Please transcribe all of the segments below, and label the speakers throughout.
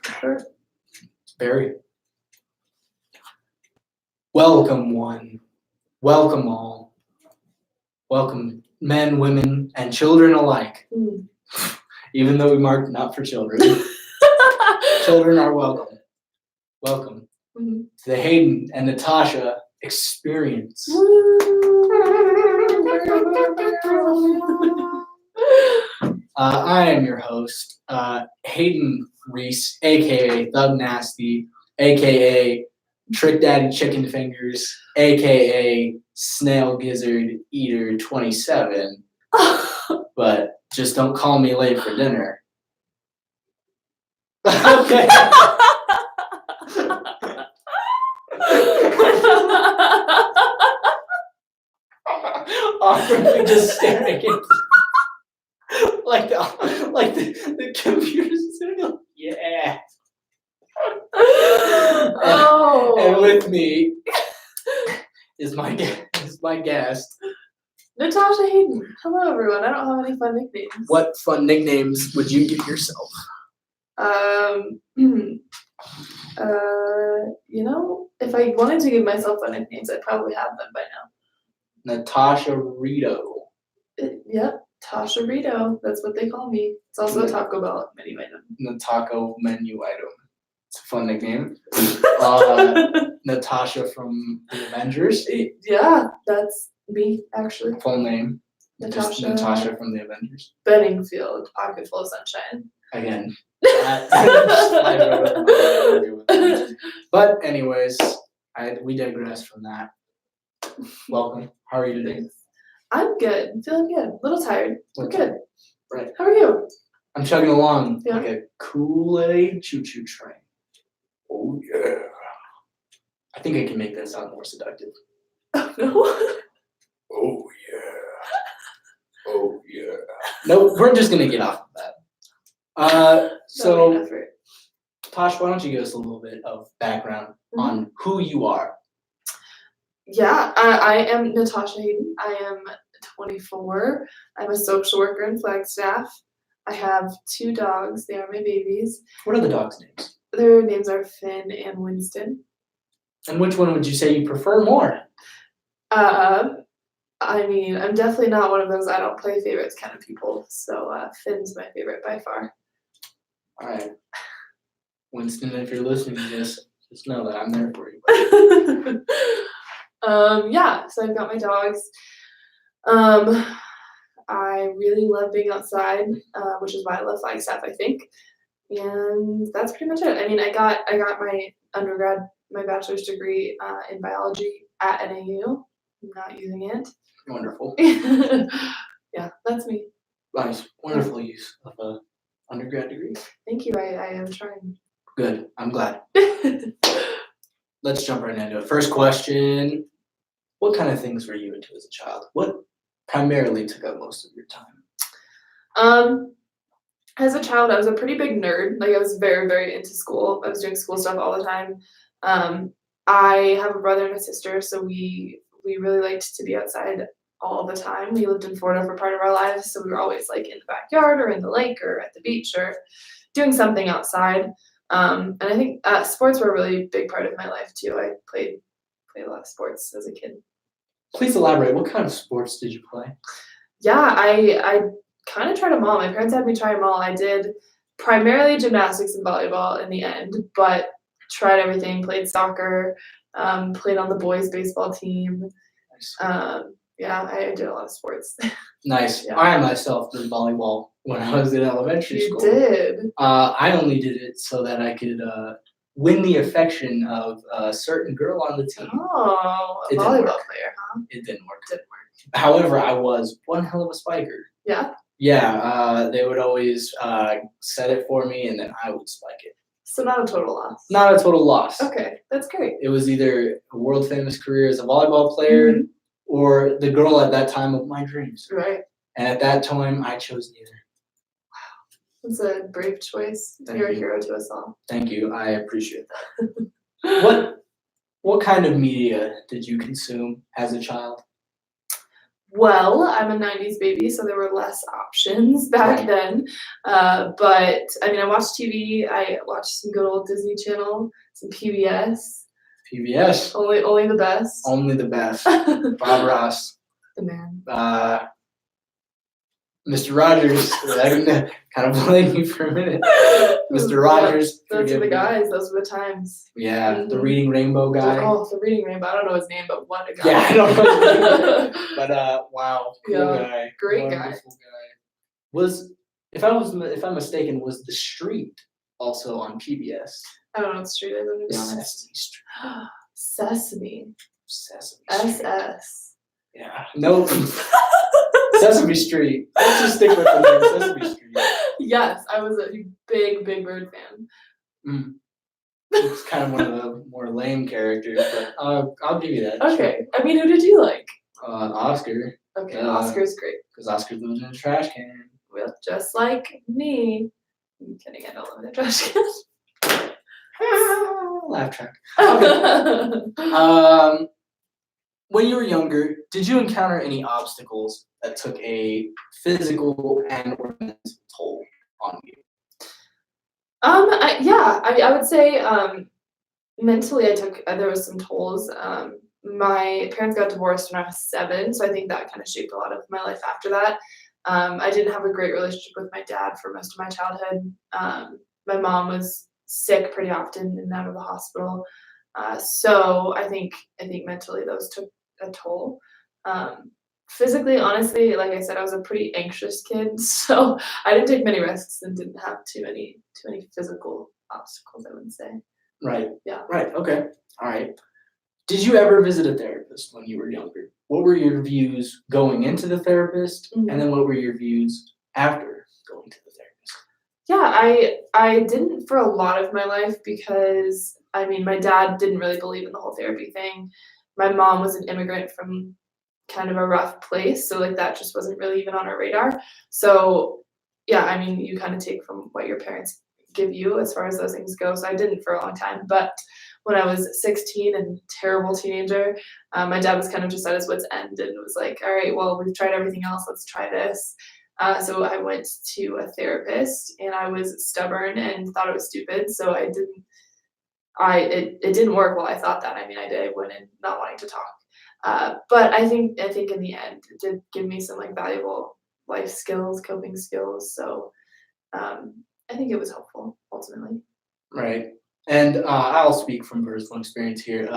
Speaker 1: Sure.
Speaker 2: Very. Welcome one. Welcome all. Welcome men, women, and children alike. Even though we marked not for children. Children are welcome. Welcome to the Hayden and Natasha experience. I am your host, Hayden Reese, aka Thug Nasty, aka Trick Daddy Chicken Fingers, aka Snail Gizzard Eater 27. But just don't call me late for dinner. Okay. Awkwardly just staring at like the computer's like, yeah. And with me is my guest.
Speaker 1: Natasha Hayden. Hello everyone. I don't have any fun nicknames.
Speaker 2: What fun nicknames would you give yourself?
Speaker 1: If I wanted to give myself fun nicknames, I'd probably have them by now.
Speaker 2: Natasha Rito.
Speaker 1: Yep, Tasha Rito. That's what they call me. It's also a Taco Bell menu item.
Speaker 2: The taco menu item. It's a fun nickname. Natasha from the Avengers.
Speaker 1: Yeah, that's me, actually.
Speaker 2: Full name.
Speaker 1: Natasha.
Speaker 2: Just Natasha from the Avengers.
Speaker 1: Benningfield, Pocket Full of Sunshine.
Speaker 2: Again. But anyways, we digress from that. Welcome. How are you today?
Speaker 1: I'm good. I'm feeling good. A little tired. We're good.
Speaker 2: Right.
Speaker 1: How are you?
Speaker 2: I'm chugging along like a Kool-Aid choo-choo train. Oh yeah. I think I can make that sound more seductive.
Speaker 1: Oh no.
Speaker 2: Oh yeah. Oh yeah. Nope, we're just gonna get off of that. So Tosh, why don't you give us a little bit of background on who you are?
Speaker 1: Yeah, I am Natasha Hayden. I am 24. I'm a social worker in Flagstaff. I have 2 dogs. They are my babies.
Speaker 2: What are the dogs' names?
Speaker 1: Their names are Finn and Winston.
Speaker 2: And which one would you say you prefer more?
Speaker 1: I mean, I'm definitely not one of those I don't play favorites kind of people. So Finn's my favorite by far.
Speaker 2: All right. Winston, if you're listening to this, just know that I'm there for you.
Speaker 1: Yeah, so I've got my dogs. I really love being outside, which is why I love Flagstaff, I think. And that's pretty much it. I mean, I got my undergrad, my bachelor's degree in biology at NAU. I'm not using it.
Speaker 2: Wonderful.
Speaker 1: Yeah, that's me.
Speaker 2: Nice. Wonderful use of an undergrad degree.
Speaker 1: Thank you. I am trying.
Speaker 2: Good. I'm glad. Let's jump right into it. First question. What kind of things were you into as a child? What primarily took up most of your time?
Speaker 1: As a child, I was a pretty big nerd. Like, I was very, very into school. I was doing school stuff all the time. I have a brother and a sister, so we really liked to be outside all the time. We lived in Florida for part of our lives, so we were always like in the backyard or in the lake or at the beach or doing something outside. And I think sports were a really big part of my life too. I played a lot of sports as a kid.
Speaker 2: Please elaborate. What kind of sports did you play?
Speaker 1: Yeah, I kind of tried them all. My parents had me try them all. I did primarily gymnastics and volleyball in the end, but tried everything. Played soccer, played on the boys' baseball team. Nice. Yeah, I did a lot of sports.
Speaker 2: Nice. Yeah. I myself did volleyball when I was in elementary school.
Speaker 1: You did?
Speaker 2: I only did it so that I could win the affection of a certain girl on the team.
Speaker 1: Oh, a volleyball player, huh?
Speaker 2: It didn't work. However, I was one hell of a spiker.
Speaker 1: Yeah?
Speaker 2: Yeah, they would always set it for me, and then I would spike it.
Speaker 1: So not a total loss?
Speaker 2: Not a total loss.
Speaker 1: Okay, that's great.
Speaker 2: It was either a world-famous career as a volleyball player or the girl at that time of my dreams.
Speaker 1: Right.
Speaker 2: And at that time, I chose neither.
Speaker 1: Wow. That's a brave choice. You're a hero to us all.
Speaker 2: Thank you. I appreciate that. What kind of media did you consume as a child?
Speaker 1: Well, I'm a 90s baby, so there were less options back
Speaker 2: Right.
Speaker 1: then. But I mean, I watched TV. I watched some good old Disney Channel, some PBS.
Speaker 2: PBS,
Speaker 1: Only the best.
Speaker 2: only the best.
Speaker 1: The
Speaker 2: Bob Ross,
Speaker 1: man.
Speaker 2: Mr. Rogers. I'm gonna kind of blame you for a minute. Mr. Rogers,
Speaker 1: Those are
Speaker 2: forgive
Speaker 1: the
Speaker 2: me.
Speaker 1: guys. Those were the times.
Speaker 2: Yeah, the
Speaker 1: Mhm.
Speaker 2: Reading Rainbow guy.
Speaker 1: Oh, the Reading Rainbow. I don't know his name, but what a guy.
Speaker 2: Yeah, I don't know his name. But wow, cool
Speaker 1: Yeah,
Speaker 2: guy.
Speaker 1: great guy.
Speaker 2: Wonderful guy. If I'm mistaken, was The Street also on PBS?
Speaker 1: I don't know what street is, to be honest.
Speaker 2: Sesame Street.
Speaker 1: Sesame.
Speaker 2: Sesame Street.
Speaker 1: SS.
Speaker 2: Yeah. No. Sesame Street. Let's just stick with the name Sesame Street.
Speaker 1: Yes, I was a big Bird fan.
Speaker 2: Mm. It's kind of one of the more lame characters, but I'll give you that.
Speaker 1: Okay. I mean, who did you like?
Speaker 2: Oscar.
Speaker 1: Okay, Oscar's great.
Speaker 2: Because Oscar lives in a trash can.
Speaker 1: Well, just like me. I'm kidding, I don't live in a trash can.
Speaker 2: Laugh track. When you were younger, did you encounter any obstacles that took a physical and or mental toll on you?
Speaker 1: I would say mentally I took there was some tolls. My parents got divorced when I was 7, so I think that kind of shaped a lot of my life after that. I didn't have a great relationship with my dad for most of my childhood. My mom was sick pretty often and out of the hospital. So I think mentally those took a toll. Physically, honestly, like I said, I was a pretty anxious kid, so I didn't take many risks and didn't have too many physical obstacles, I would say.
Speaker 2: Right.
Speaker 1: Yeah.
Speaker 2: Right. Okay. All right. Did you ever visit a therapist when you were younger? What were your views going into the therapist,
Speaker 1: Mhm.
Speaker 2: and then what were your views after going to the therapist?
Speaker 1: Yeah, I didn't for a lot of my life because I mean my dad didn't really believe in the whole therapy thing. My mom was an immigrant from kind of a rough place, so like that just wasn't really even on our radar. So yeah, I mean you kind of take from what your parents give you as far as those things go. So I didn't for a long time, but when I was 16 and terrible teenager, my dad was kind of just at his wit's end and was like, all right, well, we've tried everything else, let's try this. So I went to a therapist and I was stubborn and thought it was stupid. So it didn't work well. I thought that. I mean, I went in not wanting to talk. But I think in the end it did give me some like valuable life skills, coping skills. So I think it was helpful ultimately.
Speaker 2: Right. And I'll speak from personal experience here.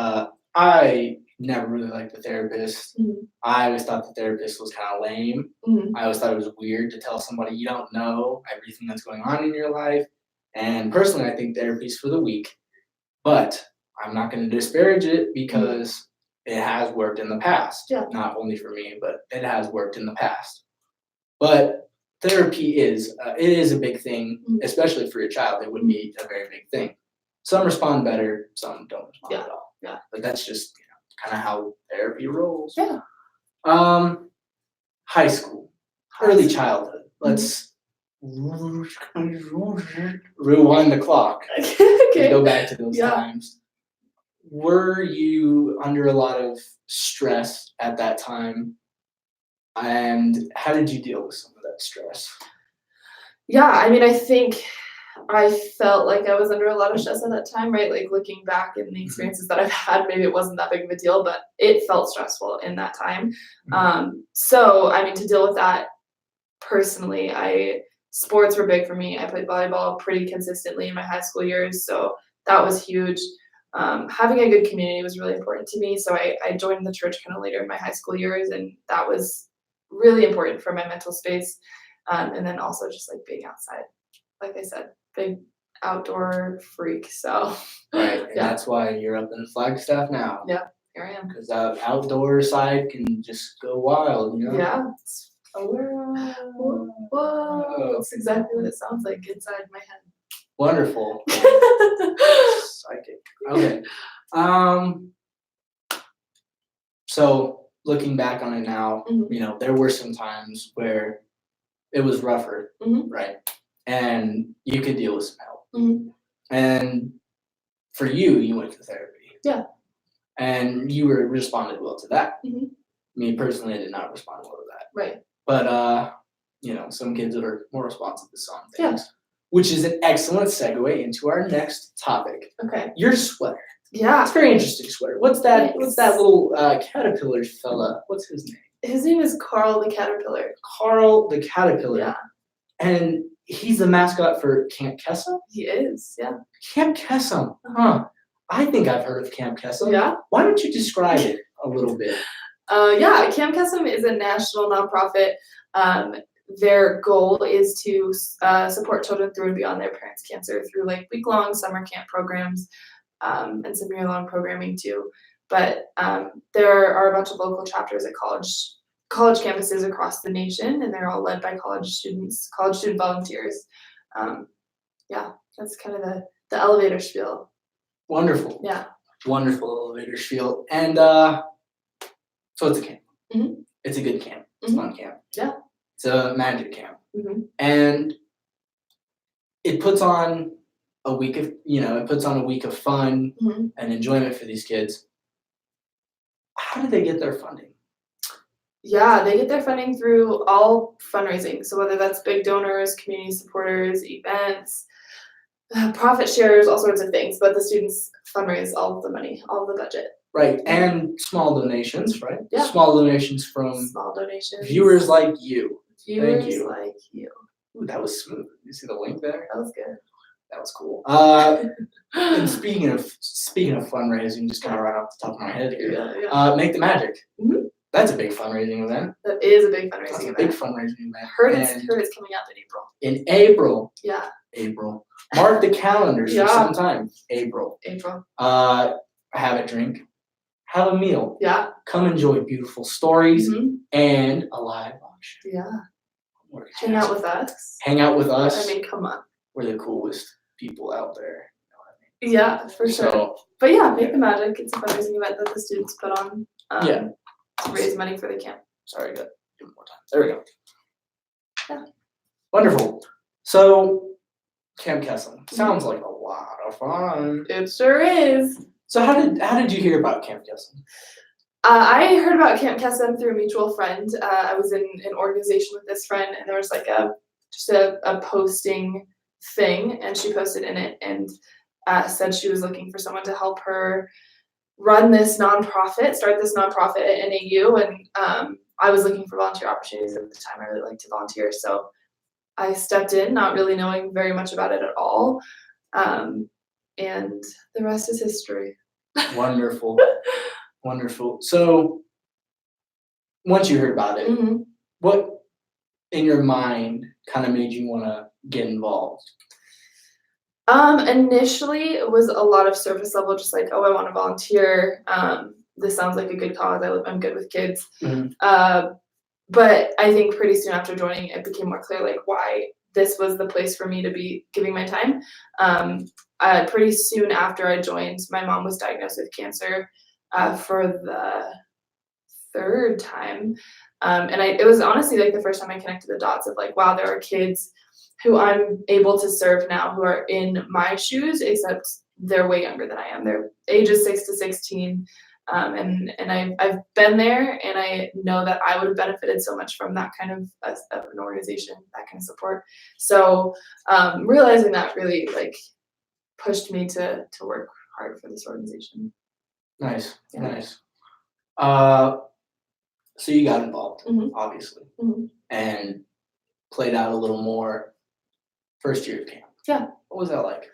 Speaker 2: I never really liked the therapist.
Speaker 1: Mhm.
Speaker 2: I always thought the therapist was kind of lame.
Speaker 1: Mhm.
Speaker 2: I always thought it was weird to tell somebody you don't know everything that's going on in your life. And personally, I think therapy's for the weak. But I'm not going to disparage it because it has worked in the past.
Speaker 1: Yeah.
Speaker 2: Not only for me, but it has worked in the past. But therapy it is a big thing,
Speaker 1: Mhm.
Speaker 2: especially for your child. It would be a very big thing. Some respond better, some don't respond at all.
Speaker 1: Yeah.
Speaker 2: But that's just kind of how therapy rolls.
Speaker 1: Yeah.
Speaker 2: High school, early childhood. Let's rewind the clock.
Speaker 1: Okay.
Speaker 2: Go back to those
Speaker 1: Yeah.
Speaker 2: times. Were you under a lot of stress at that time? And how did you deal with some of that stress?
Speaker 1: Yeah, I mean, I think I felt like I was under a lot of stress at that time, right? Like looking back in the experiences that I've had, maybe it wasn't that big of a deal, but it felt stressful in that time. So I mean, to deal with that personally, sports were big for me. I played volleyball pretty consistently in my high school years, so that was huge. Having a good community was really important to me, so I joined the church kind of later in my high school years, and that was really important for my mental space. And then also just like being outside, like I said, big outdoor freak. So
Speaker 2: Right, and
Speaker 1: yeah,
Speaker 2: that's why you're up in Flagstaff now.
Speaker 1: yeah, here I am.
Speaker 2: Because that outdoor side can just go wild, you know?
Speaker 1: Yeah. Whoa, that's exactly what it sounds like inside my head.
Speaker 2: Wonderful. Psychic. Okay. So looking back on it now,
Speaker 1: Mhm.
Speaker 2: there were some times where it was rougher,
Speaker 1: Mhm.
Speaker 2: right? And you could deal with some help.
Speaker 1: Mhm.
Speaker 2: And for you, you went to therapy.
Speaker 1: Yeah.
Speaker 2: And you responded well to that.
Speaker 1: Mhm.
Speaker 2: Me personally, I did not respond well to that.
Speaker 1: Right.
Speaker 2: But some kids that are more responsive to some things.
Speaker 1: Yeah.
Speaker 2: Which is an excellent segue into our next topic.
Speaker 1: Okay.
Speaker 2: Your sweater.
Speaker 1: Yeah.
Speaker 2: It's a very interesting sweater. What's that?
Speaker 1: Thanks.
Speaker 2: What's that little caterpillar fella? What's his name?
Speaker 1: His name is Carl the Caterpillar.
Speaker 2: Carl the Caterpillar.
Speaker 1: Yeah.
Speaker 2: And he's the mascot for Camp Kesem?
Speaker 1: He is, yeah.
Speaker 2: Camp Kesem, huh? I think I've heard of Camp Kesem.
Speaker 1: Yeah.
Speaker 2: Why don't you describe it a little bit?
Speaker 1: Yeah, Camp Kesem is a national nonprofit. Their goal is to support children through and beyond their parents' cancer through like week-long summer camp programs and some year-long programming too. But there are a bunch of local chapters at college campuses across the nation, and they're all led by college student volunteers. Yeah, that's kind of the elevator spiel.
Speaker 2: Wonderful.
Speaker 1: Yeah.
Speaker 2: Wonderful elevator spiel. And so it's a camp.
Speaker 1: Mm-hmm.
Speaker 2: It's a good camp. It's a fun camp.
Speaker 1: Yeah.
Speaker 2: It's a magic camp.
Speaker 1: Mm-hmm.
Speaker 2: And it puts on a week of fun
Speaker 1: Mm-hmm.
Speaker 2: and enjoyment for these kids. How do they get their funding?
Speaker 1: Yeah, they get their funding through all fundraising. So whether that's big donors, community supporters, events, profit shares, all sorts of things. But the students fundraise all of the money, all of the budget.
Speaker 2: Right, and small donations, right?
Speaker 1: Yeah.
Speaker 2: Small donations from
Speaker 1: Small donations.
Speaker 2: viewers like you.
Speaker 1: Viewers
Speaker 2: Thank you.
Speaker 1: like you.
Speaker 2: Ooh, that was smooth. You see the link there?
Speaker 1: That was good.
Speaker 2: That was cool. And speaking of fundraising, just kind of right off the top of my head here.
Speaker 1: Yeah.
Speaker 2: Make the Magic.
Speaker 1: Mhm.
Speaker 2: That's a big fundraising event.
Speaker 1: That is a big
Speaker 2: That's
Speaker 1: fundraising
Speaker 2: a
Speaker 1: event.
Speaker 2: big fundraising event.
Speaker 1: Heard
Speaker 2: And
Speaker 1: it's coming up in April.
Speaker 2: in April.
Speaker 1: Yeah.
Speaker 2: April. Mark the calendars for
Speaker 1: Yeah.
Speaker 2: some time. April. Have a drink. Have a meal.
Speaker 1: Yeah.
Speaker 2: Come enjoy beautiful stories
Speaker 1: Mhm.
Speaker 2: and a live auction.
Speaker 1: Yeah.
Speaker 2: We're
Speaker 1: Hang out with us.
Speaker 2: Hang out with us.
Speaker 1: I mean, come on.
Speaker 2: We're the coolest people out there.
Speaker 1: Yeah, for sure.
Speaker 2: So,
Speaker 1: But yeah, Make the Magic. It's a fundraising event that the students put on
Speaker 2: Yeah.
Speaker 1: to raise money for the camp.
Speaker 2: sorry, I got to give it more time. There we go.
Speaker 1: Yeah.
Speaker 2: Wonderful. So, Camp Kesem sounds like a lot of fun.
Speaker 1: It sure is.
Speaker 2: So, how did you hear about Camp Kesem?
Speaker 1: I heard about Camp Kesem through a mutual friend. I was in an organization with this friend, and there was like a posting thing, and she posted in it and said she was looking for someone to help her start this nonprofit at NAU, and I was looking for volunteer opportunities at the time. I really like to volunteer, so I stepped in, not really knowing very much about it at all, and the rest is history.
Speaker 2: Wonderful. Wonderful. So, once you heard about it,
Speaker 1: Mm-hmm.
Speaker 2: what in your mind kind of made you want to get involved?
Speaker 1: Initially, it was a lot of surface level, just like, oh, I want to volunteer. This sounds like a good cause. I'm good with kids.
Speaker 2: Mm-hmm.
Speaker 1: But I think pretty soon after joining, it became more clear like why this was the place for me to be giving my time. Pretty soon after I joined, my mom was diagnosed with cancer for the third time. And it was honestly like the first time I connected the dots of like, wow, there are kids who I'm able to serve now who are in my shoes, except they're way younger than I am. They're ages 6 to 16. And I've been there, and I know that I would have benefited so much from that kind of an organization, that kind of support. So realizing that really like pushed me to work hard for this organization.
Speaker 2: Nice,
Speaker 1: Yeah.
Speaker 2: nice. So you got involved,
Speaker 1: Mhm.
Speaker 2: obviously,
Speaker 1: Mhm.
Speaker 2: and played out a little more first year of camp.
Speaker 1: Yeah.
Speaker 2: What was that like?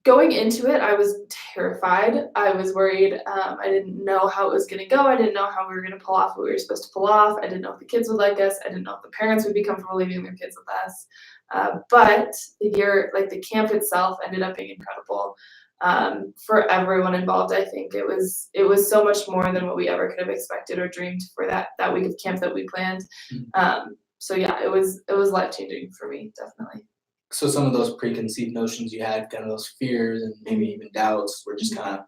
Speaker 1: Going into it, I was terrified. I was worried. I didn't know how it was going to go. I didn't know how we were going to pull off what we were supposed to pull off. I didn't know if the kids would like us. I didn't know if the parents would be comfortable leaving their kids with us. But the camp itself ended up being incredible. For everyone involved, I think it was so much more than what we ever could have expected or dreamed for that week of camp that we planned. So yeah, it was life-changing for me, definitely.
Speaker 2: So some of those preconceived notions you had, kind of those fears and maybe even doubts, were just kind of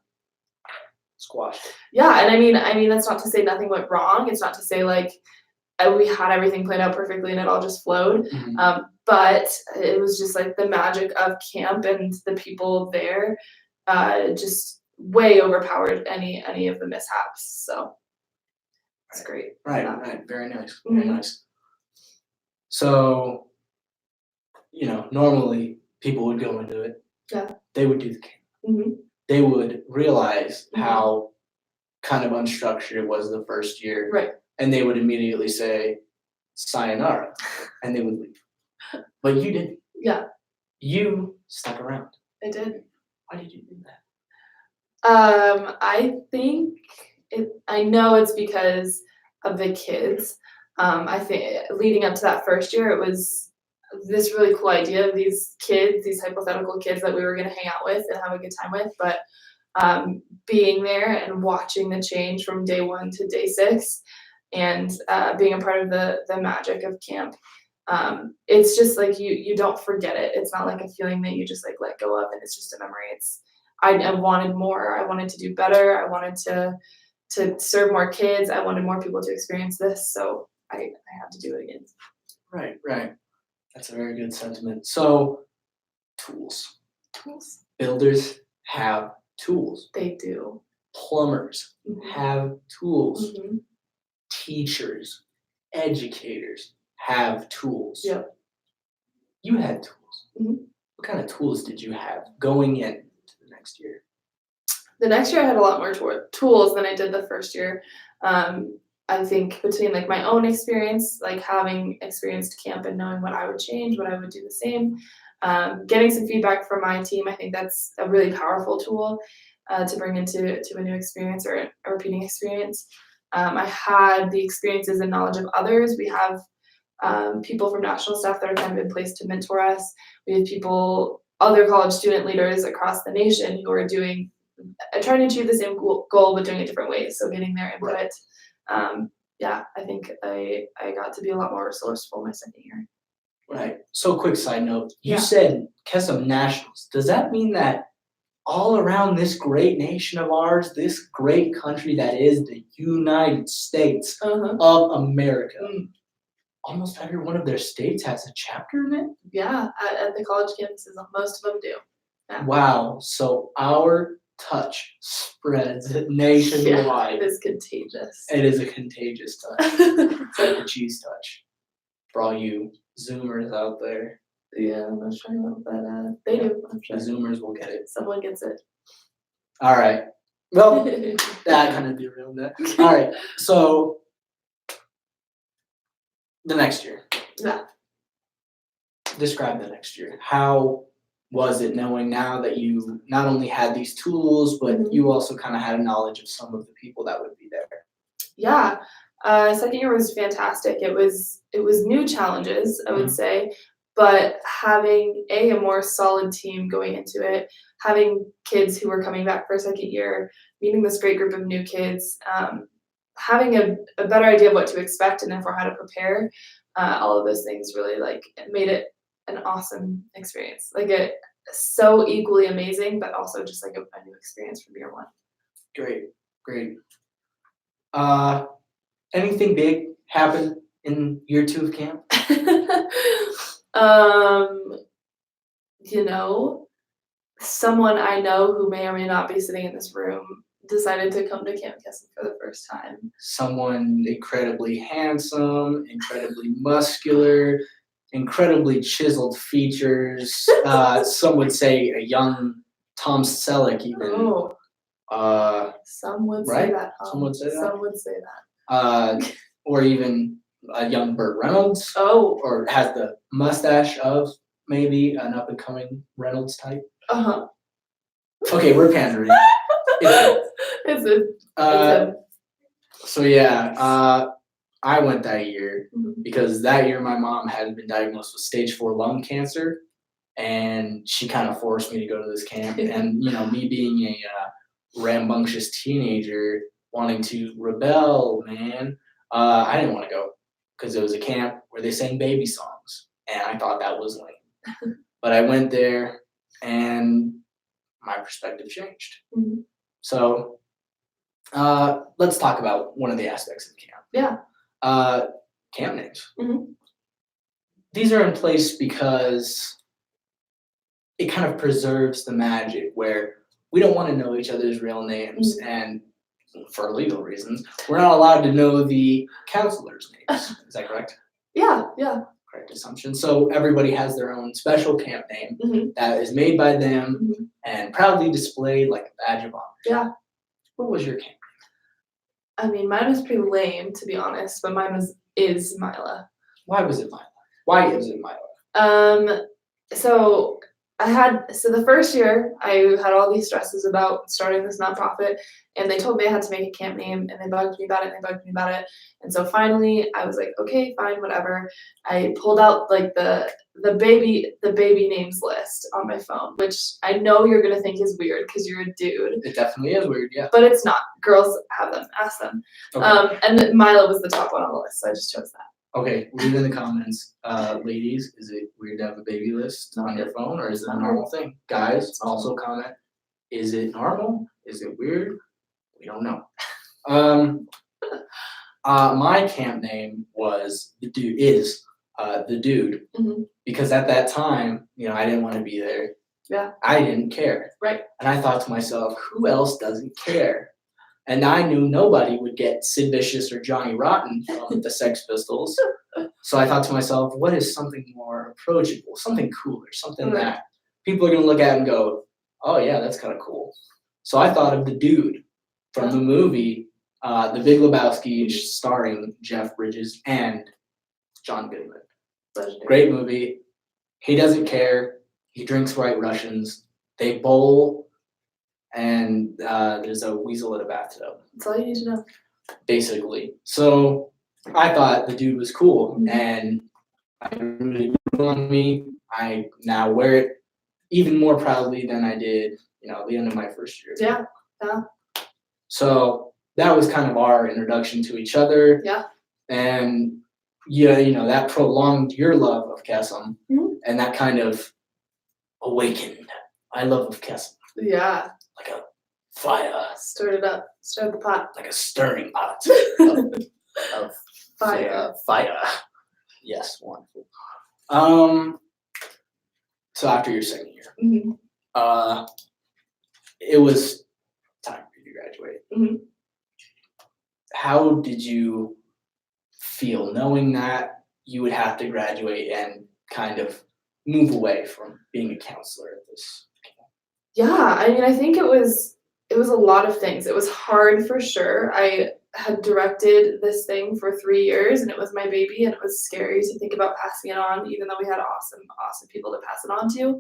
Speaker 2: squashed.
Speaker 1: Yeah, and I mean that's not to say nothing went wrong. It's not to say like we had everything planned out perfectly and it all just flowed.
Speaker 2: Mm-hmm.
Speaker 1: But it was just like the magic of camp and the people there just way overpowered any of the mishaps. So It's great.
Speaker 2: Right,
Speaker 1: Yeah.
Speaker 2: right. Very nice. Very
Speaker 1: Mhm.
Speaker 2: nice. So, normally people would go into it.
Speaker 1: Yeah.
Speaker 2: They would do the camp.
Speaker 1: Mhm.
Speaker 2: They would realize
Speaker 1: Mhm.
Speaker 2: how kind of unstructured it was the first year.
Speaker 1: Right.
Speaker 2: And they would immediately say, sayonara, and they would leave. But you didn't.
Speaker 1: Yeah,
Speaker 2: You stuck around.
Speaker 1: I did.
Speaker 2: Why did you do that?
Speaker 1: I think I know it's because of the kids. I think leading up to that first year, it was this really cool idea of these kids, these hypothetical kids that we were gonna hang out with and have a good time with, but being there and watching the change from day 1 to day 6 and being a part of the magic of camp, it's just like you don't forget it. It's not like a feeling that you just like let go of and it's just a memory. I wanted more. I wanted to do better. I wanted to serve more kids. I wanted more people to experience this. So I had to do it again.
Speaker 2: Right, right. That's a very good sentiment. So, tools.
Speaker 1: Tools.
Speaker 2: Builders have tools.
Speaker 1: They do.
Speaker 2: Plumbers
Speaker 1: Mhm.
Speaker 2: have tools.
Speaker 1: Mhm.
Speaker 2: Teachers, educators have tools.
Speaker 1: Yep.
Speaker 2: You had tools.
Speaker 1: Mhm.
Speaker 2: What kind of tools did you have going into the next year?
Speaker 1: The next year I had a lot more tools than I did the first year. I think between like my own experience, like having experienced camp and knowing what I would change, what I would do the same, getting some feedback from my team, I think that's a really powerful tool to bring into a new experience or a repeating experience. I had the experiences and knowledge of others. We have people from national staff that are kind of in place to mentor us. We have people, other college student leaders across the nation who are doing trying to achieve the same goal but doing it different ways. So getting their input.
Speaker 2: Right.
Speaker 1: Yeah, I think I got to be a lot more resourceful my second year.
Speaker 2: Right. So, quick side note. You
Speaker 1: Yeah.
Speaker 2: said Kesem Nationals. Does that mean that all around this great nation of ours, this great country that is the United States
Speaker 1: Uh-huh.
Speaker 2: of America,
Speaker 1: Mm.
Speaker 2: almost every one of their states has a chapter in it?
Speaker 1: Yeah, at the college campuses, most of them do. Yeah.
Speaker 2: Wow. So our touch spreads
Speaker 1: Yeah,
Speaker 2: nationwide.
Speaker 1: it is contagious.
Speaker 2: It is a contagious touch. It's like the cheese touch. For all you Zoomers out there,
Speaker 1: Yeah, I'm not sure, but they do. I'm
Speaker 2: the
Speaker 1: sure
Speaker 2: Zoomers will get it.
Speaker 1: someone gets it.
Speaker 2: All right. Well, that kind of derailed that. All right. So the next year.
Speaker 1: Yeah.
Speaker 2: Describe the next year. How was it knowing now that you not only had these tools, but
Speaker 1: Mhm.
Speaker 2: you also kind of had a knowledge of some of the people that would be there?
Speaker 1: Yeah. Second year was fantastic. It was new challenges, I would
Speaker 2: Mhm.
Speaker 1: say, but having a more solid team going into it, having kids who were coming back for a second year, meeting this great group of new kids, having a better idea of what to expect and therefore how to prepare, all of those things really like made it an awesome experience. Like it so equally amazing, but also just like a new experience from year 1.
Speaker 2: Great, great. Anything big happened in year 2 of camp?
Speaker 1: um, someone I know who may or may not be sitting in this room decided to come to Camp Kesson for the first time.
Speaker 2: Someone incredibly handsome, incredibly muscular, incredibly chiseled features. Some would say a young Tom Selleck even.
Speaker 1: Oh,
Speaker 2: Uh,
Speaker 1: some would say
Speaker 2: Right?
Speaker 1: that.
Speaker 2: Some would say that?
Speaker 1: Some would say that.
Speaker 2: or even a young Burt Reynolds,
Speaker 1: Oh,
Speaker 2: or has the mustache of maybe an up and coming Reynolds type.
Speaker 1: uh-huh.
Speaker 2: Okay, we're pandering.
Speaker 1: It's him.
Speaker 2: So yeah, I went that year
Speaker 1: Mhm.
Speaker 2: because that year my mom had been diagnosed with stage 4 lung cancer, and she kind of forced me to go to this camp. And me being a rambunctious teenager wanting to rebel, man, I didn't want to go because it was a camp where they sang baby songs, and I thought that was lame. But I went there, and my perspective changed.
Speaker 1: Mhm.
Speaker 2: So let's talk about one of the aspects of camp.
Speaker 1: Yeah.
Speaker 2: Camp names.
Speaker 1: Mhm.
Speaker 2: These are in place because it kind of preserves the magic where we don't want to know each other's real names, and for legal reasons, we're not allowed to know the counselors' names. Is that correct?
Speaker 1: Yeah.
Speaker 2: Correct assumption. So everybody has their own special camp name
Speaker 1: Mm-hmm.
Speaker 2: that is made by them
Speaker 1: Mm-hmm.
Speaker 2: and proudly displayed like a badge of honor.
Speaker 1: Yeah.
Speaker 2: What was your camp?
Speaker 1: I mean, mine was pretty lame, to be honest, but mine is Mila.
Speaker 2: Why was it Milo?
Speaker 1: So the first year I had all these stresses about starting this nonprofit, and they told me I had to make a camp name, and they bugged me about it. And so finally I was like, okay, fine, whatever. I pulled out like the baby names list on my phone, which I know you're gonna think is weird because you're a dude.
Speaker 2: It definitely is weird, yeah.
Speaker 1: But it's not. Girls have them. Ask them.
Speaker 2: Okay.
Speaker 1: And Milo was the top one on the list, so I just chose that.
Speaker 2: Okay, leave in the comments, ladies, is it weird to have a baby list on your phone, or is it a normal thing? Guys, also comment, is it normal? Is it weird? We don't know. My camp name was the dude,
Speaker 1: Mm-hmm.
Speaker 2: because at that time, I didn't want to be there.
Speaker 1: Yeah.
Speaker 2: I didn't care.
Speaker 1: Right.
Speaker 2: And I thought to myself, who else doesn't care? And I knew nobody would get Sid Vicious or Johnny Rotten from the Sex Pistols. So I thought to myself, what is something more approachable, something cooler, something that people are going to look at and go, oh, yeah, that's kind of cool. So I thought of the dude from the movie The Big Lebowski, starring Jeff Bridges and John Goodman.
Speaker 1: Legendary.
Speaker 2: Great movie. He doesn't care. He drinks White Russians. They bowl. And there's a weasel in a bathtub.
Speaker 1: That's all you need to know.
Speaker 2: Basically. So I thought the dude was cool, and I really grew on me. I now wear it even more proudly than I did, at the end of my first year.
Speaker 1: Yeah.
Speaker 2: So that was kind of our introduction to each other.
Speaker 1: Yeah.
Speaker 2: And that prolonged your love of Kesem, and that kind of awakened my love of Kesem.
Speaker 1: Yeah.
Speaker 2: Like a fire.
Speaker 1: Stirred it up. Stirred the pot.
Speaker 2: Like a stirring pot of
Speaker 1: Fire.
Speaker 2: Fire. Yes, wonderful. So after your second year, it was time for you to graduate.
Speaker 1: Mm-hmm.
Speaker 2: How did you feel knowing that you would have to graduate and kind of move away from being a counselor at this?
Speaker 1: Yeah, I mean, I think it was a lot of things. It was hard for sure. I had directed this thing for 3 years, and it was my baby, and it was scary to think about passing it on, even though we had awesome people to pass it on to.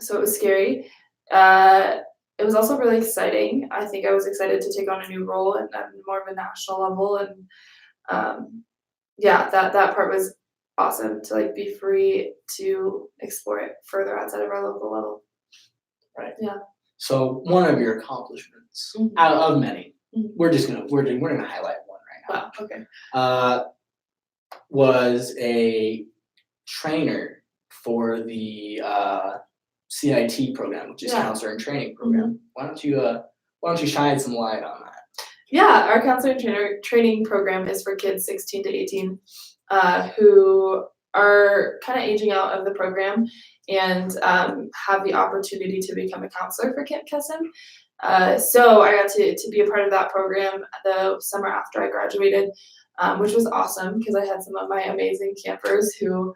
Speaker 1: So it was scary. It was also really exciting. I think I was excited to take on a new role and more of a national level, and that part was awesome to be free to explore it further outside of our local level.
Speaker 2: Right.
Speaker 1: Yeah.
Speaker 2: So one of your accomplishments out of many, we're gonna highlight one right now.
Speaker 1: Wow. Okay.
Speaker 2: Was a trainer for the CIT program, which is Counselor and Training Program. Why don't you shine some light on that?
Speaker 1: Yeah, our Counselor and Training Program is for kids 16 to 18 who are kind of aging out of the program and have the opportunity to become a counselor for Camp Kesem. So I got to be a part of that program the summer after I graduated, which was awesome because I had some of my amazing campers who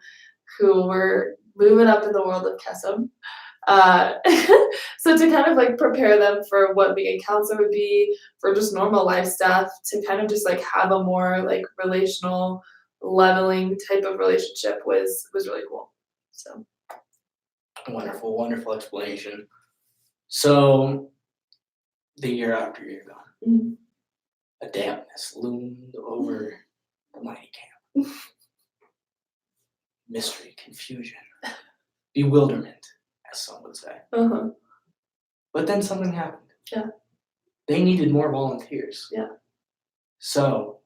Speaker 1: were moving up in the world of Kesem. So to kind of prepare them for what being a counselor would be, for just normal life stuff, to kind of just have a more relational, leveling type of relationship was really cool. So
Speaker 2: wonderful explanation. So the year after you're gone, a dampness loomed over the mighty camp. Mystery, confusion, bewilderment, as some would say. But then something happened.
Speaker 1: Yeah.
Speaker 2: They needed more volunteers.
Speaker 1: Yeah. So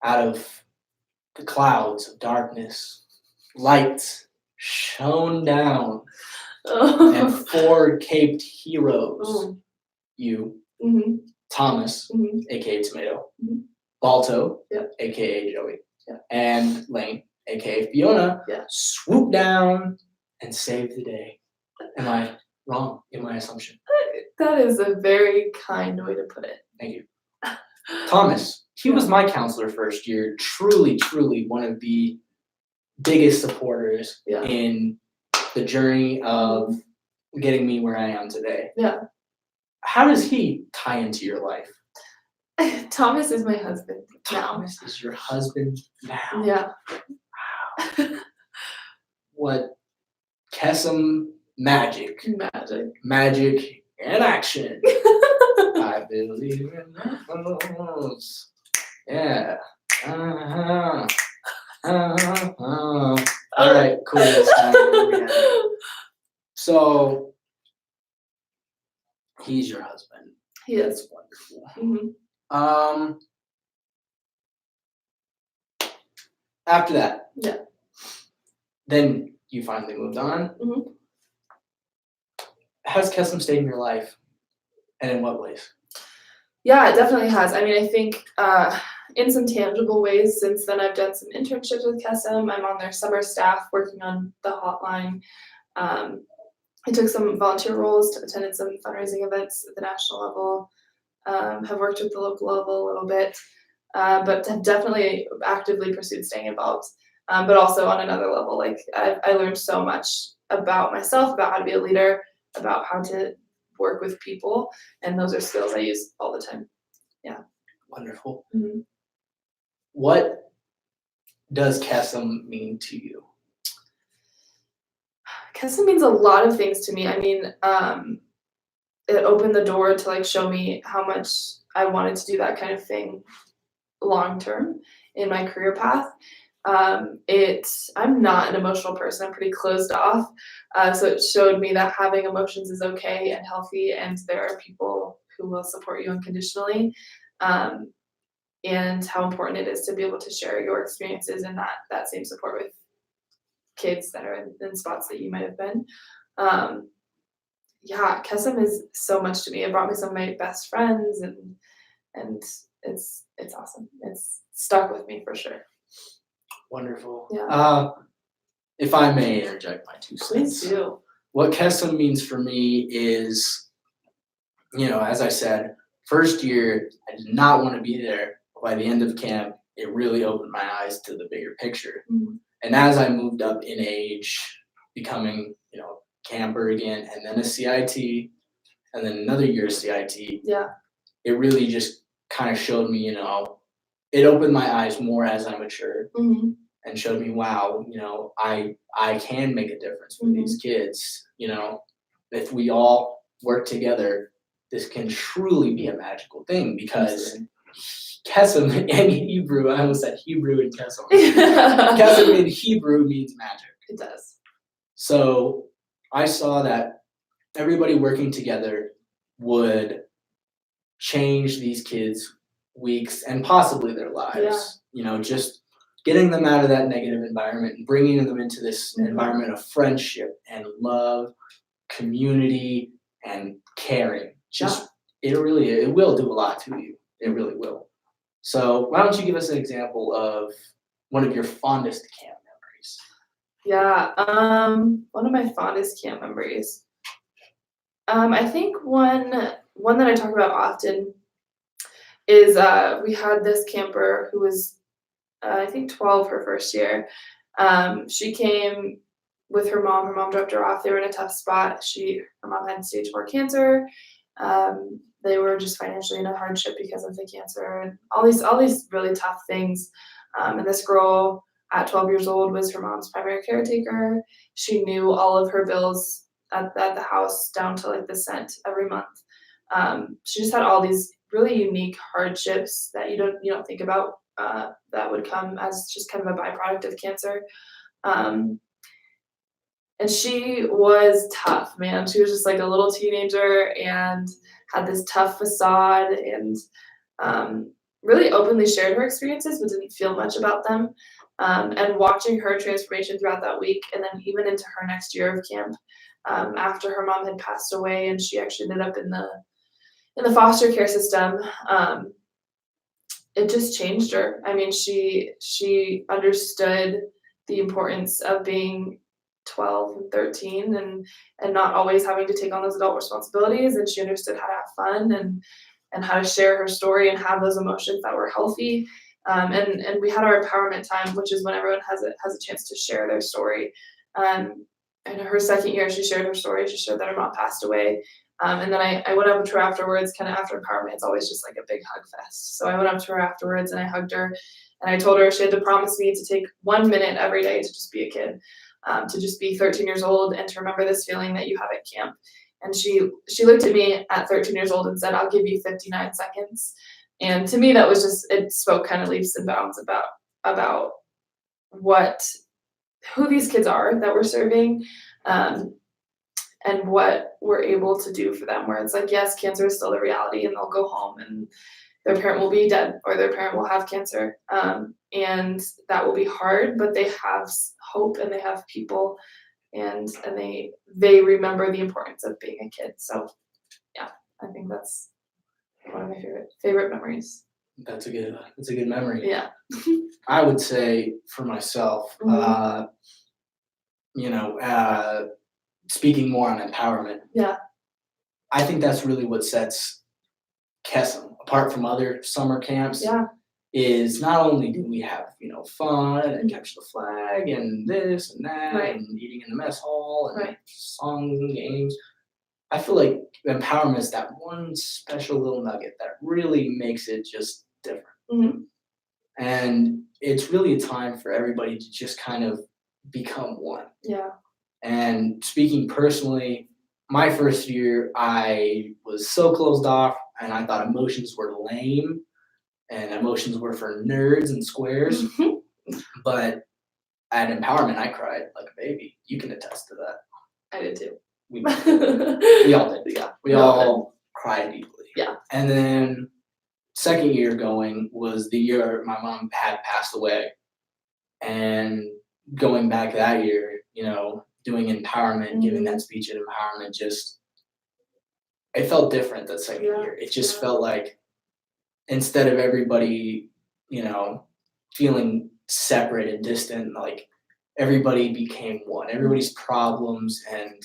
Speaker 2: out of the clouds of darkness, lights shone down, and 4 caped heroes, you, Thomas, aka Tomato, Balto, aka Joey, and Lane, aka Fiona, swooped down and saved the day. Am I wrong in my assumption?
Speaker 1: That is a very kind way to put it.
Speaker 2: Thank you. Thomas, he was my counselor first year. Truly, truly one of the biggest supporters
Speaker 1: Yeah.
Speaker 2: in the journey of getting me where I am today.
Speaker 1: Yeah.
Speaker 2: How does he tie into your life?
Speaker 1: Thomas is my husband now.
Speaker 2: Thomas is your husband now.
Speaker 1: Yeah.
Speaker 2: Wow. What Kesem magic. Magic in action. I believe in miracles. Yeah. Uh-huh. Uh-huh. All right, cool. It's time. So he's your husband.
Speaker 1: He is.
Speaker 2: Wonderful.
Speaker 1: Mm-hmm.
Speaker 2: After that.
Speaker 1: Yeah.
Speaker 2: Then you finally moved on.
Speaker 1: Mm-hmm.
Speaker 2: Has Kesem stayed in your life, and in what ways?
Speaker 1: Yeah, it definitely has. I mean, I think in some tangible ways. Since then, I've done some internships with Kesem. I'm on their summer staff, working on the hotline. I took some volunteer roles, attended some fundraising events at the national level. Have worked with the local level a little bit, but have definitely actively pursued staying involved. But also on another level, like I learned so much about myself, about how to be a leader, about how to work with people, and those are skills I use all the time. Yeah.
Speaker 2: Wonderful.
Speaker 1: Mm-hmm.
Speaker 2: What does Kesem mean to you?
Speaker 1: Kesem means a lot of things to me. I mean, it opened the door to like show me how much I wanted to do that kind of thing long term in my career path. I'm not an emotional person. I'm pretty closed off. So it showed me that having emotions is okay and healthy, and there are people who will support you unconditionally. And how important it is to be able to share your experiences and that same support with kids that are in spots that you might have been. Yeah, Kesem is so much to me. It brought me some of my best friends, and it's awesome. It's stuck with me for sure.
Speaker 2: Wonderful.
Speaker 1: Yeah.
Speaker 2: If I may interject my 2 cents.
Speaker 1: Please do.
Speaker 2: What Kesem means for me is, as I said, first year, I did not want to be there. By the end of camp, it really opened my eyes to the bigger picture.
Speaker 1: Mm-hmm.
Speaker 2: And as I moved up in age, becoming, camper again, and then a CIT, and then another year of CIT,
Speaker 1: yeah,
Speaker 2: it really just kind of showed me, it opened my eyes more as I matured,
Speaker 1: mm-hmm.
Speaker 2: and showed me, wow, I can make a difference for
Speaker 1: mm-hmm.
Speaker 2: these kids. If we all work together, this can truly be a magical thing, because Kesem in Hebrew, I almost said Hebrew and Kesem. Kesem in Hebrew means magic.
Speaker 1: It does.
Speaker 2: So I saw that everybody working together would change these kids' weeks and possibly their lives. Just getting them out of that negative environment and bringing them into this
Speaker 1: mm-hmm.
Speaker 2: environment of friendship and love, community, and caring. It will do a lot to you. It really will. So why don't you give us an example of one of your fondest camp memories?
Speaker 1: Yeah, one of my fondest camp memories. I think one that I talk about often is we had this camper who was, I think 12 her first year. She came with her mom. Her mom dropped her off. They were in a tough spot. Her mom had stage 4 cancer. They were just financially in a hardship because of the cancer and all these really tough things. And this girl at 12 years old was her mom's primary caretaker. She knew all of her bills at the house down to like the cent every month. She just had all these really unique hardships that you don't think about that would come as just kind of a byproduct of cancer. And she was tough, man. She was just like a little teenager and had this tough facade and really openly shared her experiences but didn't feel much about them. And watching her transformation throughout that week and then even into her next year of camp after her mom had passed away and she actually ended up in the foster care system, it just changed her. I mean, she understood the importance of being 12 and 13 and not always having to take on those adult responsibilities, and she understood how to have fun and how to share her story and have those emotions that were healthy. And we had our empowerment time, which is when everyone has a chance to share their story. In her second year, she shared her story. She shared that her mom passed away. And then I went up to her afterwards, kind of after empowerment. It's always just like a big hug fest. So I went up to her afterwards and I hugged her. And I told her she had to promise me to take 1 minute every day to just be a kid, to just be 13 years old and to remember this feeling that you have at camp. And she looked at me at 13 years old and said, "I'll give you 59 seconds." And to me, that was just, it spoke kind of leaps and bounds about who these kids are that we're serving, and what we're able to do for them. Where it's like, yes, cancer is still the reality, and they'll go home and their parent will be dead or their parent will have cancer, and that will be hard. But they have hope and they have people, and they remember the importance of being a kid. So, yeah, I think that's one of my favorite memories.
Speaker 2: That's a good memory.
Speaker 1: Yeah.
Speaker 2: I would say for myself, speaking more on empowerment.
Speaker 1: Yeah.
Speaker 2: I think that's really what sets Kesem apart from other summer camps.
Speaker 1: Yeah.
Speaker 2: Is not only do we have, fun and capture the flag and this and that
Speaker 1: Right.
Speaker 2: and eating in the mess hall and
Speaker 1: Right.
Speaker 2: songs and games. I feel like empowerment is that one special little nugget that really makes it just different.
Speaker 1: Mhm.
Speaker 2: And it's really a time for everybody to just kind of become one.
Speaker 1: Yeah.
Speaker 2: And speaking personally, my first year, I was so closed off and I thought emotions were lame and emotions were for nerds and squares. But at empowerment, I cried like a baby. You can attest to that.
Speaker 1: I did too.
Speaker 2: We all did.
Speaker 1: Yeah.
Speaker 2: We all cried deeply.
Speaker 1: Yeah.
Speaker 2: And then second year going was the year my mom had passed away. And going back that year, doing empowerment, giving that speech at empowerment, it felt different that second year. It just felt like instead of everybody, feeling separate and distant, like everybody became one. Everybody's problems and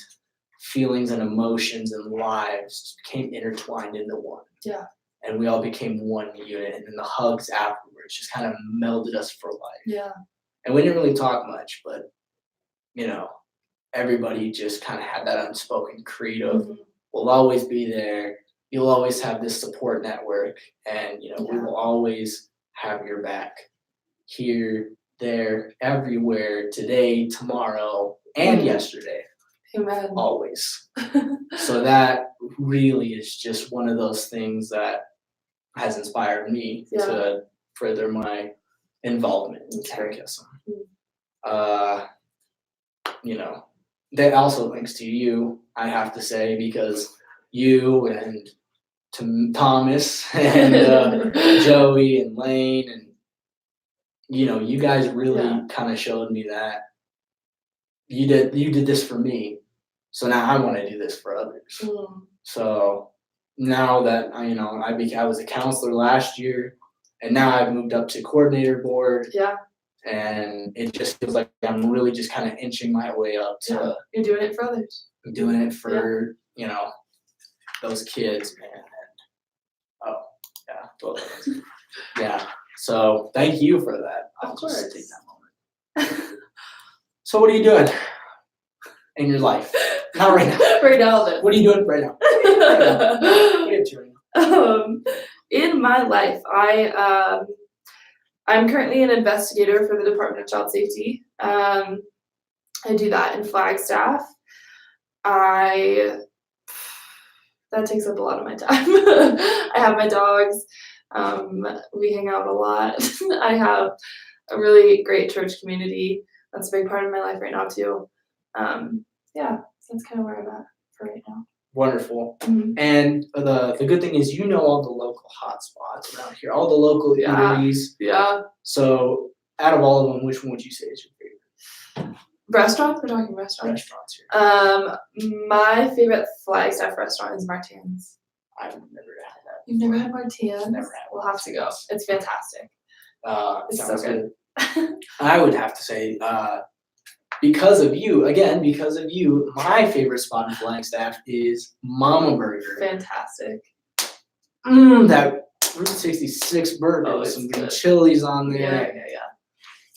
Speaker 2: feelings and emotions and lives became intertwined into one.
Speaker 1: Yeah.
Speaker 2: And we all became one unit. And then the hugs afterwards just kind of melded us for life.
Speaker 1: Yeah.
Speaker 2: And we didn't really talk much, but, everybody just kind of had that unspoken creed of, we'll always be there. You'll always have this support network. And, we will always have your back here, there, everywhere, today, tomorrow, and yesterday.
Speaker 1: Amen.
Speaker 2: Always. So that really is just one of those things that has inspired me to further my involvement in catechism. That also thanks to you, I have to say, because you and Thomas and Joey and Lane and you guys really kind of showed me that you did this for me, so now I want to do this for others. So now that I was a counselor last year, and now I've moved up to coordinator board. Yeah. And it just feels like I'm really just kind of inching my way up to.
Speaker 1: You're doing it for others.
Speaker 2: I'm doing it for those kids, man. And, yeah. So thank you for that.
Speaker 1: Of course.
Speaker 2: Just take that moment. So what are you doing in your life? Not right now.
Speaker 1: Right now, then.
Speaker 2: What are you doing right now? What are you doing right now?
Speaker 1: In my life, I'm currently an investigator for the Department of Child Safety. I do that in Flagstaff. That takes up a lot of my time. I have my dogs. We hang out a lot. I have a really great church community. That's a big part of my life right now too. So that's kind of where I'm at for right now.
Speaker 2: Wonderful. And the good thing is all the local hot spots around here, all the local eateries. Yeah. So out of all of them, which one would you say is your favorite?
Speaker 1: Restaurants? We're talking restaurants.
Speaker 2: Restaurants here.
Speaker 1: My favorite Flagstaff restaurant is Martin's.
Speaker 2: I've never had that.
Speaker 1: You've never had Martin's?
Speaker 2: Never had.
Speaker 1: We'll have to go. It's fantastic.
Speaker 2: It's so good. I would have to say, because of you, my favorite spot in Flagstaff is Mama Burger.
Speaker 1: Fantastic.
Speaker 2: That Route 66 burger with
Speaker 1: it's
Speaker 2: some
Speaker 1: good.
Speaker 2: chilies on there.
Speaker 1: Yeah.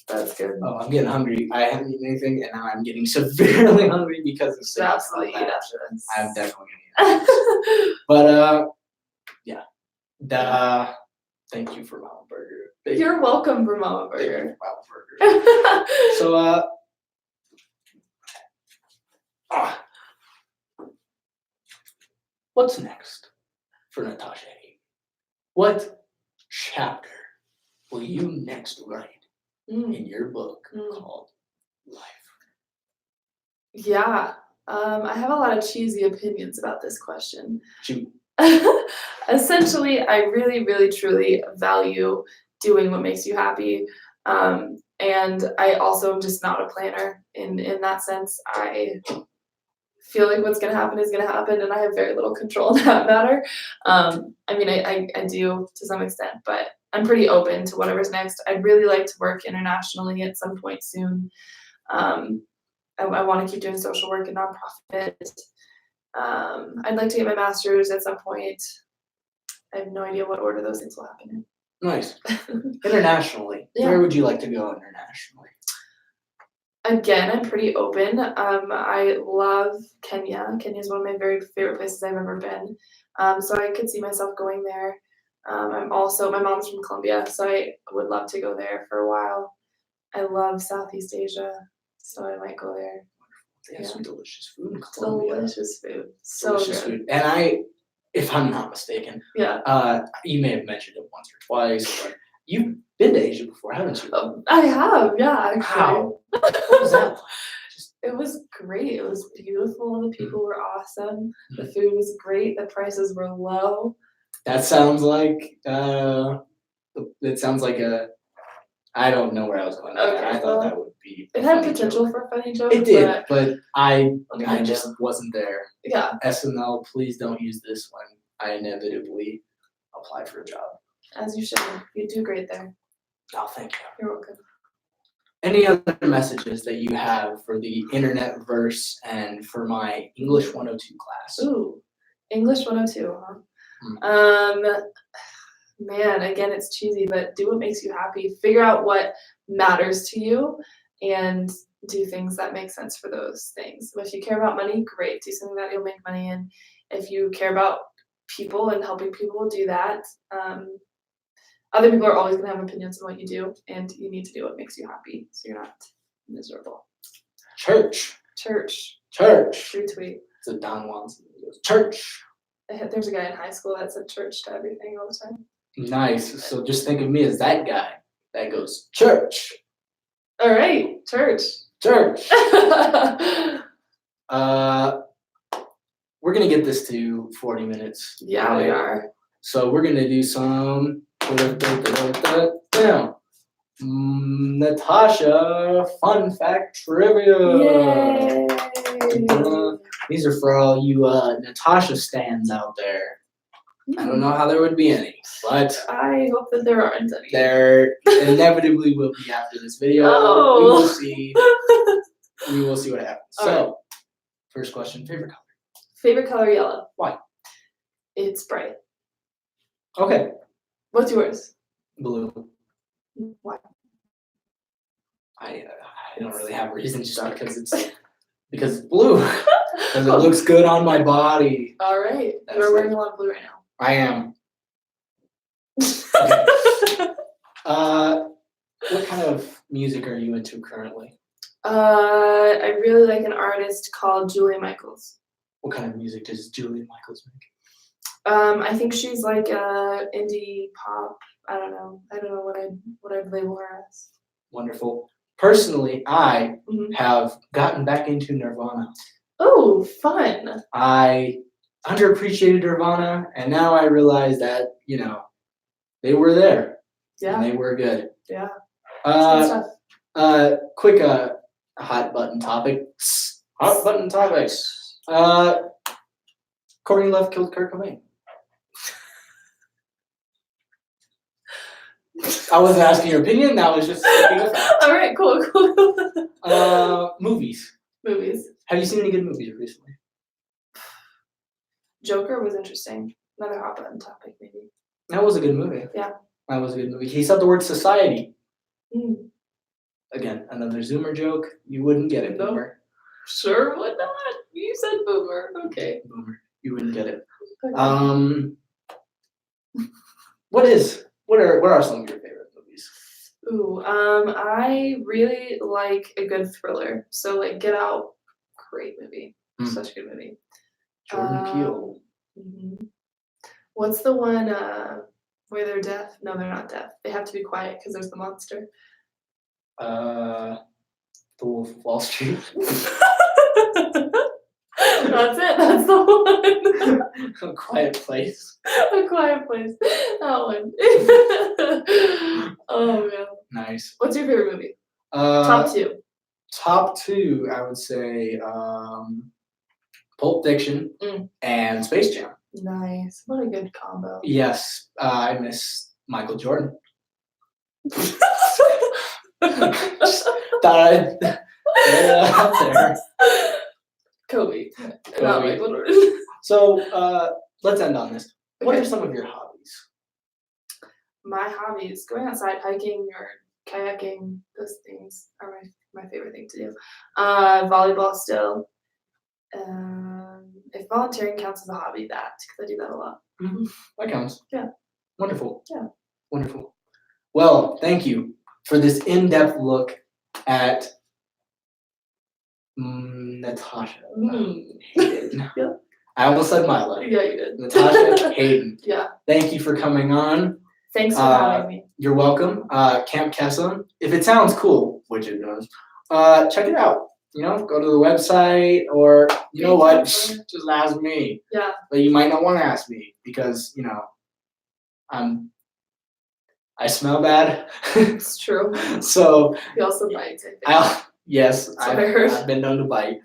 Speaker 1: That's good.
Speaker 2: Oh, I'm getting hungry. I haven't eaten anything, and now I'm getting severely hungry because of
Speaker 1: Should absolutely eat after this.
Speaker 2: I'm definitely gonna eat after this. But yeah. Thank you for Mama Burger.
Speaker 1: You're welcome for Mama
Speaker 2: Thank you
Speaker 1: Burger.
Speaker 2: for Mama Burger. So what's next for Natasha? What chapter will you next write in your book called Life?
Speaker 1: Yeah, I have a lot of cheesy opinions about this question.
Speaker 2: Shoot.
Speaker 1: Essentially, I really, really, truly value doing what makes you happy. And I also am just not a planner in that sense. I feel like what's going to happen is going to happen, and I have very little control in that matter. I mean, I do to some extent, but I'm pretty open to whatever's next. I'd really like to work internationally at some point soon. I want to keep doing social work and nonprofit. I'd like to get my master's at some point. I have no idea what order those things will happen in.
Speaker 2: Nice. Internationally,
Speaker 1: Yeah.
Speaker 2: Where would you like to go internationally?
Speaker 1: Again, I'm pretty open. I love Kenya. Kenya is one of my very favorite places I've ever been. So I could see myself going there. My mom's from Colombia, so I would love to go there for a while. I love Southeast Asia, so I might go there.
Speaker 2: They have some delicious food in Colombia.
Speaker 1: Delicious food. So delicious good.
Speaker 2: Food. And if I'm not mistaken, you may have mentioned it once or twice, but you've been to Asia before, haven't you?
Speaker 1: I have, yeah, actually.
Speaker 2: How? What was that like?
Speaker 1: It was great. It was beautiful. The people were awesome. The food was great. The prices were low.
Speaker 2: That sounds like I don't know where I was going with that. I thought that would be.
Speaker 1: It had potential for a funny joke.
Speaker 2: It did, but I just wasn't there.
Speaker 1: Yeah.
Speaker 2: SNL, please don't use this when I inevitably apply for a job.
Speaker 1: As you should. You do great there.
Speaker 2: Oh, thank you.
Speaker 1: You're welcome.
Speaker 2: Any other messages that you have for the internet verse and for my English 102 class?
Speaker 1: Ooh, English 102, huh? Man, again, it's cheesy, but do what makes you happy. Figure out what matters to you and do things that make sense for those things. If you care about money, great. Do something that you'll make money in. If you care about people and helping people, do that. Other people are always going to have opinions on what you do, and you need to do what makes you happy so you're not miserable.
Speaker 2: Church.
Speaker 1: Retweet.
Speaker 2: It's a Don Juan. Church.
Speaker 1: There's a guy in high school that said church to everything all the time. Nice.
Speaker 2: So just think of me as that guy that goes, church.
Speaker 1: All right, church.
Speaker 2: We're going to get this to 40 minutes.
Speaker 1: Yeah, we are.
Speaker 2: So we're going to do some Natasha fun fact trivia.
Speaker 1: Yay.
Speaker 2: These are for all you Natasha stands out there. I don't know how there would be any, but
Speaker 1: I hope that there aren't any.
Speaker 2: There inevitably will be after this video.
Speaker 1: Oh.
Speaker 2: We will see. We will see what happens. So, first question: favorite color?
Speaker 1: Favorite color, yellow.
Speaker 2: Why?
Speaker 1: It's bright.
Speaker 2: Okay.
Speaker 1: What's yours?
Speaker 2: Blue.
Speaker 1: Why?
Speaker 2: I don't really have a reason, just because it's blue. Because it looks good on my body.
Speaker 1: All right. You're wearing a lot of blue right now.
Speaker 2: I am. Okay. What kind of music are you into currently?
Speaker 1: I really like an artist called Julia Michaels.
Speaker 2: What kind of music does Julia Michaels make?
Speaker 1: I think she's like indie pop. I don't know what I'd label her as.
Speaker 2: Wonderful. Personally, I have gotten back into Nirvana.
Speaker 1: Oh, fun.
Speaker 2: I underappreciated Nirvana, and now I realize that, they were there.
Speaker 1: Yeah.
Speaker 2: And they were good.
Speaker 1: Yeah.
Speaker 2: Quick hot button topics. Courtney Love killed Kurt Cobain. I wasn't asking your opinion. That was just stating a fact.
Speaker 1: All right, cool.
Speaker 2: Movies.
Speaker 1: Movies.
Speaker 2: Have you seen any good movies recently?
Speaker 1: Joker was interesting. Another hot button topic, maybe.
Speaker 2: That was a good movie.
Speaker 1: Yeah.
Speaker 2: That was a good movie. He said the word society.
Speaker 1: Mm.
Speaker 2: Again, another Zoomer joke. You wouldn't get it,
Speaker 1: No.
Speaker 2: Boomer.
Speaker 1: Sure, would not. You said boomer. Okay.
Speaker 2: Boomer. You wouldn't get it.
Speaker 1: Okay.
Speaker 2: What are some of your favorite movies?
Speaker 1: Ooh, I really like a good thriller. So like Get Out, great movie. Such a good movie.
Speaker 2: Jordan Peele.
Speaker 1: Mhm. What's the one where they're deaf? No, they're not deaf. They have to be quiet because there's the monster.
Speaker 2: The Wolf of Wall Street.
Speaker 1: That's it. That's the one.
Speaker 2: A Quiet Place.
Speaker 1: A Quiet Place. That one. Oh man.
Speaker 2: Nice.
Speaker 1: What's your favorite movie? Top two.
Speaker 2: Top two, I would say Pulp Fiction and Space Jam.
Speaker 1: Nice. What a good combo.
Speaker 2: Yes, I miss Michael Jordan. Just thought I'd get it out there.
Speaker 1: Kobe.
Speaker 2: Kobe.
Speaker 1: Not Michael Jordan.
Speaker 2: So let's end on this. What
Speaker 1: Okay.
Speaker 2: are some of your hobbies?
Speaker 1: My hobbies, going outside, hiking or kayaking, those things are my favorite thing to do. Volleyball still. If volunteering counts as a hobby, that, because I do that a lot.
Speaker 2: Mm-hmm. That counts.
Speaker 1: Yeah.
Speaker 2: Wonderful.
Speaker 1: Yeah.
Speaker 2: Wonderful. Well, thank you for this in-depth look at Natasha. Hayden.
Speaker 1: Yeah.
Speaker 2: I almost said Mila.
Speaker 1: Yeah, you did.
Speaker 2: Natasha Hayden.
Speaker 1: Yeah.
Speaker 2: Thank you for coming on.
Speaker 1: Thanks for having me.
Speaker 2: You're welcome. Camp Kesem. If it sounds cool, which it does, check it out. You know, go to the website, or you know what, just ask me.
Speaker 1: Yeah.
Speaker 2: But you might not want to ask me because I smell bad.
Speaker 1: It's true.
Speaker 2: So
Speaker 1: He also bites, I think.
Speaker 2: Yes, I've been known to bite.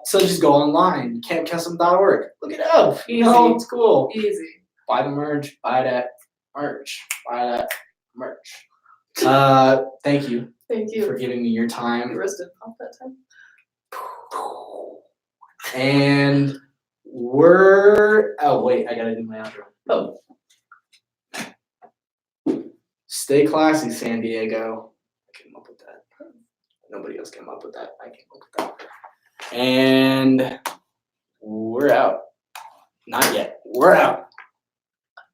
Speaker 2: So just go online, campkesem.org. Look it up.
Speaker 1: Easy.
Speaker 2: You know, it's cool.
Speaker 1: Easy.
Speaker 2: Buy the merch. Buy that merch. Buy that merch. Thank you.
Speaker 1: Thank you.
Speaker 2: For giving me your time.
Speaker 1: You roasted pop that time.
Speaker 2: And wait, I gotta do my outro.
Speaker 1: Oh.
Speaker 2: Stay classy, San Diego. I came up with that. Nobody else came up with that. I came up with that. And we're out. Not yet. We're out.